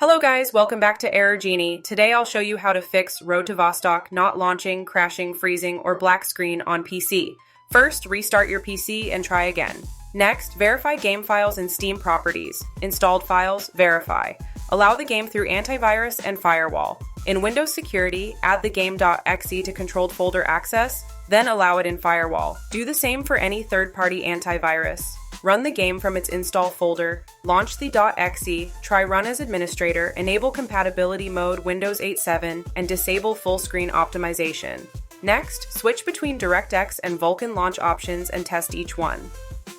Hello guys, welcome back to Genie. Today I'll show you how to fix Road to Vostok Not Launching, Crashing, Freezing, or Black Screen on PC. First, restart your PC and try again. Next, verify game files in Steam Properties. Installed files, verify. Allow the game through antivirus and firewall. In Windows Security, add the game.exe to controlled folder access, then allow it in firewall. Do the same for any third-party antivirus. Run the game from its install folder, launch the .exe, try Run as Administrator, enable compatibility mode Windows 8.7, and disable full screen optimization. Next, switch between DirectX and Vulkan launch options and test each one.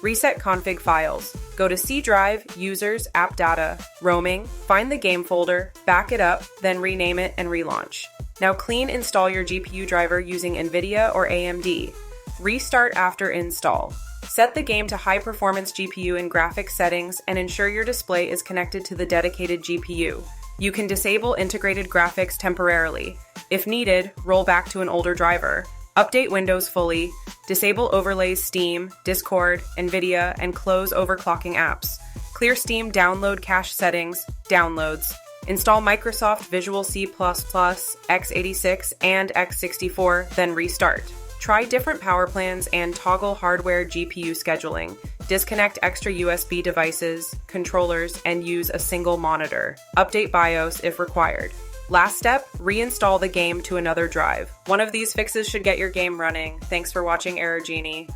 Reset config files. Go to C drive, users, app data, roaming, find the game folder, back it up, then rename it and relaunch. Now clean install your GPU driver using NVIDIA or AMD. Restart after install. Set the game to high-performance GPU and graphics settings and ensure your display is connected to the dedicated GPU. You can disable integrated graphics temporarily. If needed, roll back to an older driver. Update Windows fully, disable overlays Steam, Discord, NVIDIA, and close overclocking apps. Clear Steam download cache settings, downloads. Install Microsoft Visual C++, x86, and x64, then restart. Try different power plans and toggle hardware GPU scheduling. Disconnect extra USB devices, controllers, and use a single monitor. Update BIOS if required. Last step, reinstall the game to another drive. One of these fixes should get your game running. Thanks for watching Genie.